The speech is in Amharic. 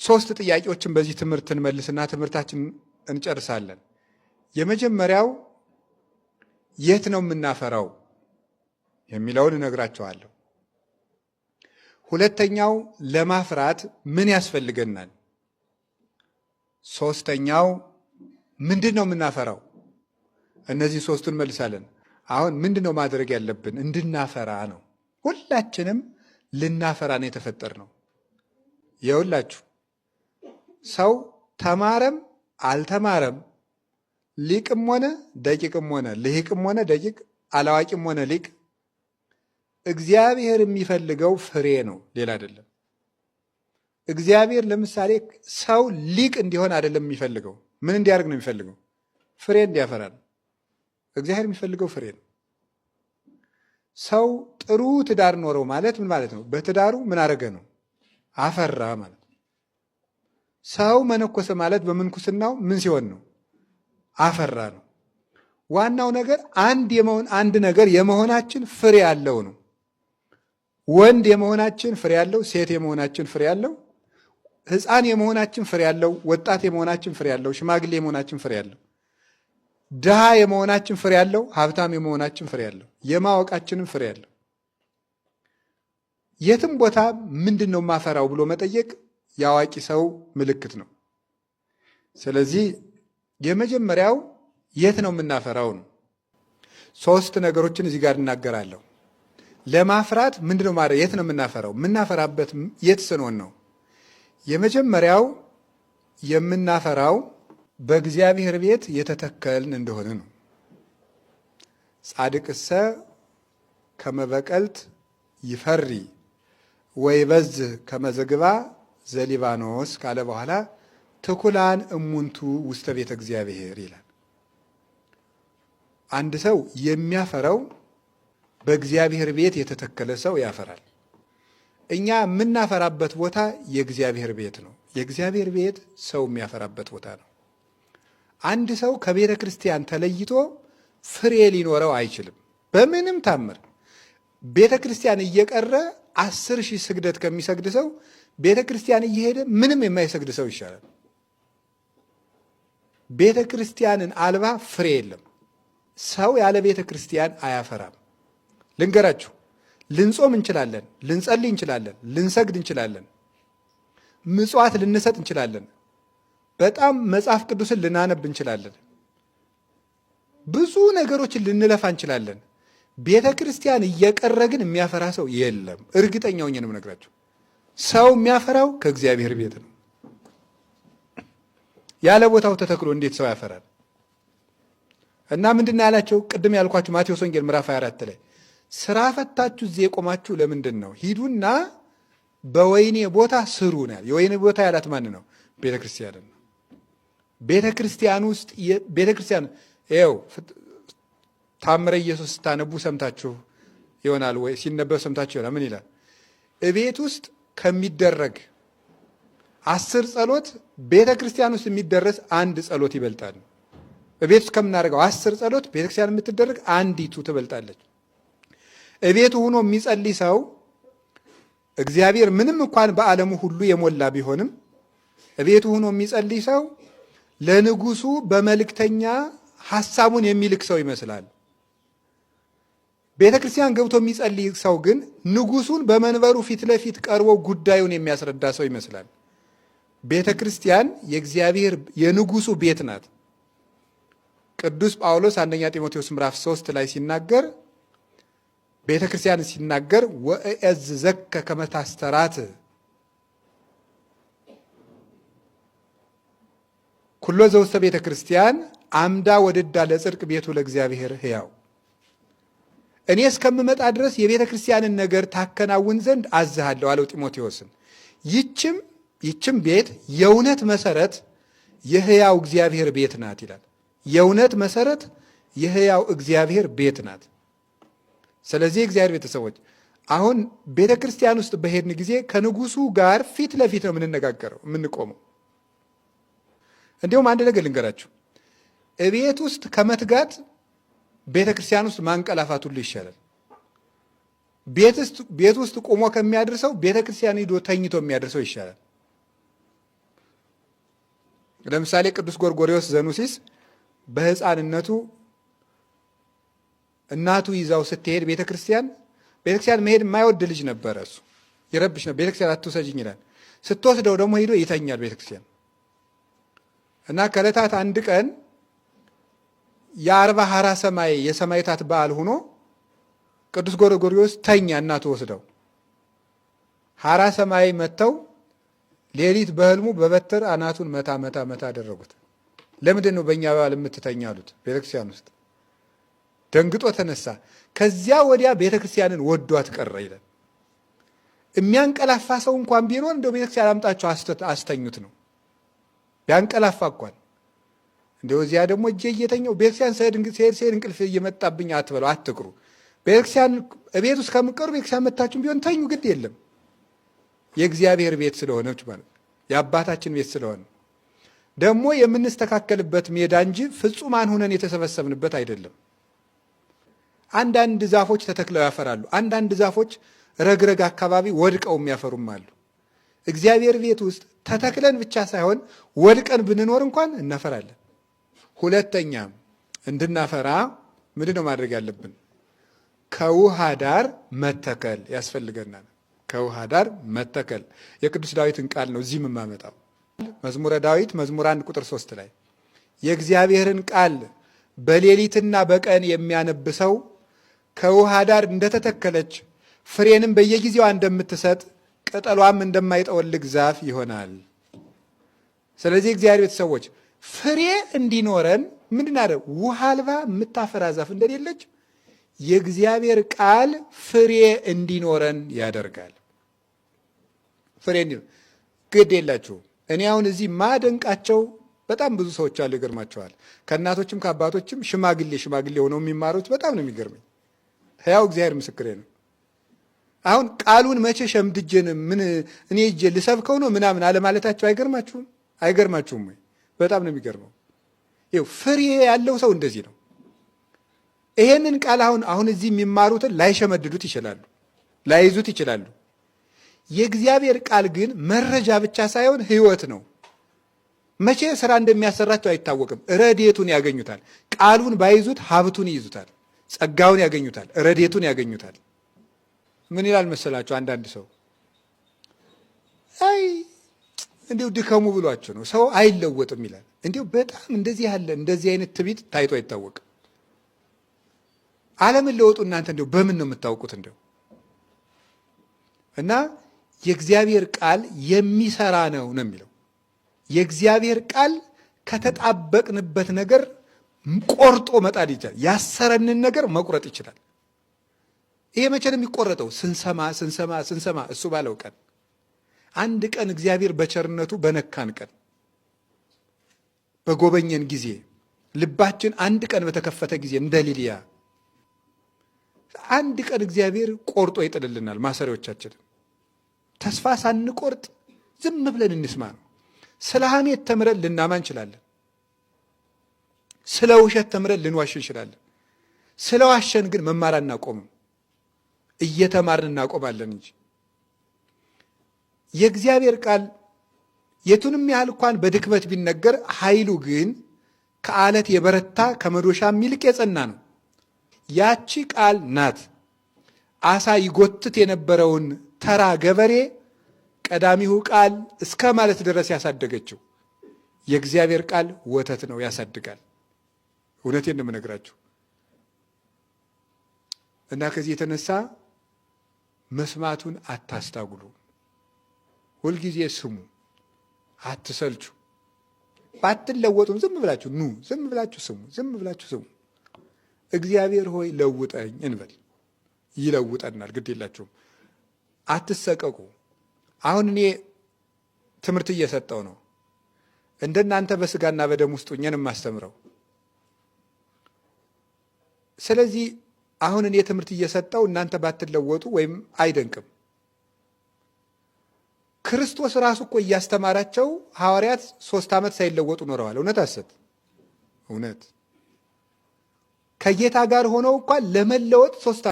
ሶስት ጥያቄዎችን በዚህ ትምህርት እንመልስና ትምህርታችን እንጨርሳለን። የመጀመሪያው የት ነው የምናፈራው የሚለውን እነግራቸዋለሁ። ሁለተኛው ለማፍራት ምን ያስፈልገናል? ሶስተኛው ምንድን ነው የምናፈራው? እነዚህ ሶስቱን እንመልሳለን። አሁን ምንድን ነው ማድረግ ያለብን? እንድናፈራ ነው። ሁላችንም ልናፈራ ነው የተፈጠርነው። ይኸውላችሁ ሰው ተማረም አልተማረም፣ ሊቅም ሆነ ደቂቅም ሆነ ልሂቅም ሆነ ደቂቅ፣ አላዋቂም ሆነ ሊቅ፣ እግዚአብሔር የሚፈልገው ፍሬ ነው፣ ሌላ አይደለም። እግዚአብሔር ለምሳሌ ሰው ሊቅ እንዲሆን አይደለም የሚፈልገው። ምን እንዲያደርግ ነው የሚፈልገው? ፍሬ እንዲያፈራ ነው። እግዚአብሔር የሚፈልገው ፍሬ ነው። ሰው ጥሩ ትዳር ኖረው ማለት ምን ማለት ነው? በትዳሩ ምን አደረገ ነው? አፈራ ማለት ነው። ሰው መነኮሰ ማለት በምንኩስናው ምን ሲሆን ነው? አፈራ ነው። ዋናው ነገር አንድ ነገር የመሆናችን ፍሬ ያለው ነው። ወንድ የመሆናችን ፍሬ ያለው፣ ሴት የመሆናችን ፍሬ ያለው፣ ሕፃን የመሆናችን ፍሬ ያለው፣ ወጣት የመሆናችን ፍሬ ያለው፣ ሽማግሌ የመሆናችን ፍሬ ያለው፣ ድሃ የመሆናችን ፍሬ ያለው፣ ሀብታም የመሆናችን ፍሬ ያለው፣ የማወቃችንም ፍሬ ያለው። የትም ቦታ ምንድን ነው ማፈራው ብሎ መጠየቅ የአዋቂ ሰው ምልክት ነው። ስለዚህ የመጀመሪያው የት ነው የምናፈራው ነው። ሶስት ነገሮችን እዚህ ጋር እናገራለሁ። ለማፍራት ምንድነው ማለት የት ነው የምናፈራው? የምናፈራበት የት ስንሆን ነው? የመጀመሪያው የምናፈራው በእግዚአብሔር ቤት የተተከልን እንደሆነ ነው። ጻድቅሰ ከመበቀልት ይፈሪ ወይበዝህ ከመዘግባ ዘሊባኖስ ካለ በኋላ ትኩላን እሙንቱ ውስተ ቤተ እግዚአብሔር ይላል። አንድ ሰው የሚያፈራው በእግዚአብሔር ቤት የተተከለ ሰው ያፈራል። እኛ የምናፈራበት ቦታ የእግዚአብሔር ቤት ነው። የእግዚአብሔር ቤት ሰው የሚያፈራበት ቦታ ነው። አንድ ሰው ከቤተ ክርስቲያን ተለይቶ ፍሬ ሊኖረው አይችልም በምንም ታምር። ቤተ ክርስቲያን እየቀረ 10,000 ስግደት ከሚሰግድ ሰው ቤተ ክርስቲያን እየሄደ ምንም የማይሰግድ ሰው ይሻላል። ቤተ ክርስቲያንን አልባ ፍሬ የለም። ሰው ያለ ቤተ ክርስቲያን አያፈራም። ልንገራችሁ፣ ልንጾም እንችላለን፣ ልንጸልይ እንችላለን፣ ልንሰግድ እንችላለን፣ ምጽዋት ልንሰጥ እንችላለን፣ በጣም መጽሐፍ ቅዱስን ልናነብ እንችላለን፣ ብዙ ነገሮችን ልንለፋ እንችላለን። ቤተ ክርስቲያን እየቀረ ግን የሚያፈራ ሰው የለም። እርግጠኛው ነው የምነግራችሁ። ሰው የሚያፈራው ከእግዚአብሔር ቤት ነው። ያለ ቦታው ተተክሎ እንዴት ሰው ያፈራል? እና ምንድን ያላቸው ቅድም ያልኳችሁ ማቴዎስ ወንጌል ምዕራፍ 24 ላይ ስራ ፈታችሁ እዚህ የቆማችሁ ለምንድን ነው? ሂዱና በወይኔ ቦታ ስሩ ነው። የወይኔ ቦታ ያላት ማን ነው? ቤተ ክርስቲያን ነው። ቤተ ክርስቲያን ውስጥ ቤተ ክርስቲያን ይኸው ታምረ ኢየሱስ ስታነቡ ሰምታችሁ ይሆናል ወይ ሲነበብ ሰምታችሁ ይሆናል። ምን ይላል? እቤት ውስጥ ከሚደረግ 10 ጸሎት ቤተ ክርስቲያን ውስጥ የሚደረስ አንድ ጸሎት ይበልጣል። እቤት ውስጥ ከምናደርገው 10 ጸሎት ቤተ ክርስቲያን የምትደረግ አንዲቱ ትበልጣለች። እቤቱ ሆኖ የሚጸልይ ሰው እግዚአብሔር ምንም እንኳን በዓለሙ ሁሉ የሞላ ቢሆንም እቤቱ ሆኖ የሚጸልይ ሰው ለንጉሱ በመልእክተኛ ሐሳቡን የሚልክ ሰው ይመስላል። ቤተ ክርስቲያን ገብቶ የሚጸልይ ሰው ግን ንጉሱን በመንበሩ ፊት ለፊት ቀርቦ ጉዳዩን የሚያስረዳ ሰው ይመስላል። ቤተ ክርስቲያን የእግዚአብሔር የንጉሱ ቤት ናት። ቅዱስ ጳውሎስ አንደኛ ጢሞቴዎስ ምዕራፍ 3 ላይ ሲናገር ቤተ ክርስቲያን ሲናገር ወእዝዘከ ከመ ታስተራት ኩሎ ዘውስተ ቤተ ክርስቲያን አምዳ ወድዳ ለጽድቅ ቤቱ ለእግዚአብሔር ሕያው። እኔ እስከምመጣ ድረስ የቤተ ክርስቲያንን ነገር ታከናውን ዘንድ አዝሃለሁ አለው ጢሞቴዎስን። ይችም ቤት የእውነት መሰረት የሕያው እግዚአብሔር ቤት ናት ይላል። የእውነት መሰረት የሕያው እግዚአብሔር ቤት ናት። ስለዚህ እግዚአብሔር ቤተሰቦች አሁን ቤተ ክርስቲያን ውስጥ በሄድን ጊዜ ከንጉሱ ጋር ፊት ለፊት ነው የምንነጋገረው የምንቆመው። እንዲሁም አንድ ነገር ልንገራችሁ፣ እቤት ውስጥ ከመትጋት ቤተ ክርስቲያን ውስጥ ማንቀላፋት ሁሉ ይሻላል። ቤት ውስጥ ቆሞ ከሚያደርሰው ቤተ ክርስቲያን ሄዶ ተኝቶ የሚያደርሰው ይሻላል። ለምሳሌ ቅዱስ ጎርጎርዮስ ዘኑሲስ በሕፃንነቱ እናቱ ይዛው ስትሄድ ቤተክርስቲያን መሄድ የማይወድ ልጅ ነበረ። እሱ ይረብሽ ነው። ቤተክርስቲያን አትውሰጅኝ ይላል። ስትወስደው ደግሞ ሄዶ ይተኛል ቤተክርስቲያን። እና ከዕለታት አንድ ቀን የ40 ሐራ ሰማይ የሰማዕታት በዓል ሆኖ ቅዱስ ጎርጎርዮስ ተኛ። እናቱ ወስደው ሐራ ሰማይ መጥተው ሌሊት በህልሙ በበትር አናቱን መታ መታ መታ አደረጉት። ለምንድን ነው በእኛ በዓል የምትተኛ አሉት። ቤተክርስቲያን ውስጥ ደንግጦ ተነሳ። ከዚያ ወዲያ ቤተክርስቲያንን ወዷት ቀረ ይላል። የሚያንቀላፋ ሰው እንኳን ቢኖር እንደው ቤተክርስቲያን አምጣቸው አስተኙት ነው። ቢያንቀላፋ እንኳን እንደው እዚያ ደግሞ እጄ እየተኛው ቤተክርስቲያን ስሄድ እንቅልፍ እየመጣብኝ አትበለው፣ አትቅሩ። ቤተክርስቲያን ቤት ውስጥ ከምትቀሩ ቤተክርስቲያን መታችሁም ቢሆን ተኙ፣ ግድ የለም። የእግዚአብሔር ቤት ስለሆነች ማለት የአባታችን ቤት ስለሆነ ደግሞ የምንስተካከልበት ሜዳ እንጂ ፍጹማን ሆነን የተሰበሰብንበት አይደለም። አንዳንድ ዛፎች ተተክለው ያፈራሉ። አንዳንድ ዛፎች ረግረግ አካባቢ ወድቀው የሚያፈሩም አሉ። እግዚአብሔር ቤት ውስጥ ተተክለን ብቻ ሳይሆን ወድቀን ብንኖር እንኳን እናፈራለን። ሁለተኛ እንድናፈራ ምንድን ነው ማድረግ ያለብን? ከውሃ ዳር መተከል ያስፈልገናል። ከውሃ ዳር መተከል የቅዱስ ዳዊትን ቃል ነው እዚህ የማመጣው። መዝሙረ ዳዊት መዝሙር 1 ቁጥር 3 ላይ የእግዚአብሔርን ቃል በሌሊትና በቀን የሚያነብሰው ከውሃ ዳር እንደተተከለች ፍሬንም በየጊዜዋ እንደምትሰጥ ቅጠሏም እንደማይጠወልግ ዛፍ ይሆናል። ስለዚህ እግዚአብሔር ቤተሰቦች ፍሬ እንዲኖረን ምንድን አለ? ውሃ አልባ የምታፈራ ዛፍ እንደሌለች የእግዚአብሔር ቃል ፍሬ እንዲኖረን ያደርጋል። ፍሬ ግድ የላችሁም። እኔ አሁን እዚህ ማደንቃቸው በጣም ብዙ ሰዎች አሉ። ይገርማቸዋል። ከእናቶችም ከአባቶችም ሽማግሌ ሆነው የሚማሩት በጣም ነው የሚገርመኝ። ሕያው እግዚአብሔር ምስክሬ ነው። አሁን ቃሉን መቼ ሸምድጄን ምን እኔ እጄ ልሰብከው ነው ምናምን አለማለታቸው አይገርማችሁም ወይ? በጣም ነው የሚገርመው። ይኸው ፍሬ ያለው ሰው እንደዚህ ነው። ይሄንን ቃል አሁን እዚህ የሚማሩትን ላይሸመድዱት ይችላሉ፣ ላይዙት ይችላሉ። የእግዚአብሔር ቃል ግን መረጃ ብቻ ሳይሆን ሕይወት ነው። መቼ ስራ እንደሚያሰራቸው አይታወቅም። ረድኤቱን ያገኙታል። ቃሉን ባይዙት ሀብቱን ይይዙታል፣ ጸጋውን ያገኙታል፣ ረድኤቱን ያገኙታል። ምን ይላል መሰላችሁ? አንዳንድ ሰው አይ እንዲሁ ድከሙ ብሏቸው ነው ሰው አይለወጥም ይላል። እንዲሁ በጣም እንደዚህ አይነት ትዕቢት ታይቶ አይታወቅም። አለመለወጡ እናንተ እንዲሁ በምን ነው የምታውቁት? እንዲሁ እና የእግዚአብሔር ቃል የሚሰራ ነው የሚለው። የእግዚአብሔር ቃል ከተጣበቅንበት ነገር ቆርጦ መጣል ይችላል። ያሰረንን ነገር መቁረጥ ይችላል። ይሄ መቼ ነው የሚቆረጠው? ስንሰማ እሱ ባለው ቀን። አንድ ቀን እግዚአብሔር በቸርነቱ በነካን ቀን፣ በጎበኘን ጊዜ፣ ልባችን አንድ ቀን በተከፈተ ጊዜ እንደ ሊልያ አንድ ቀን እግዚአብሔር ቆርጦ ይጥልልናል ማሰሪያዎቻችንን። ተስፋ ሳንቆርጥ ዝም ብለን እንስማ ነው። ስለ ሐሜት ተምረን ልናማ እንችላለን። ስለ ውሸት ተምረን ልንዋሽ እንችላለን። ስለ ዋሸን ግን መማር አናቆምም። እየተማርን እናቆማለን እንጂ የእግዚአብሔር ቃል የቱንም ያህል እንኳን በድክመት ቢነገር ኃይሉ ግን ከአለት የበረታ ከመዶሻም ይልቅ የጸና ነው። ያቺ ቃል ናት አሳ ይጎትት የነበረውን ተራ ገበሬ ቀዳሚሁ ቃል እስከ ማለት ድረስ ያሳደገችው። የእግዚአብሔር ቃል ወተት ነው፣ ያሳድጋል። እውነቴን ነው የምነግራችሁ። እና ከዚህ የተነሳ መስማቱን አታስታጉሉ። ሁልጊዜ ስሙ፣ አትሰልቹ። ባትለወጡም ዝም ብላችሁ ስሙ። እግዚአብሔር ሆይ ለውጠኝ እንበል፣ ይለውጠናል። ግድ የላችሁም፣ አትሰቀቁ። አሁን እኔ ትምህርት እየሰጠው ነው። እንደናንተ በስጋና በደም ውስጥ ሆኜን የማስተምረው። ስለዚህ አሁን እኔ ትምህርት እየሰጠው እናንተ ባትለወጡ ወይም አይደንቅም። ክርስቶስ ራሱ እኮ እያስተማራቸው ሐዋርያት 3 ዓመት ሳይለወጡ ኖረዋል። እውነት ሐሰት? እውነት። ከጌታ ጋር ሆነው እንኳን ለመለወጥ 3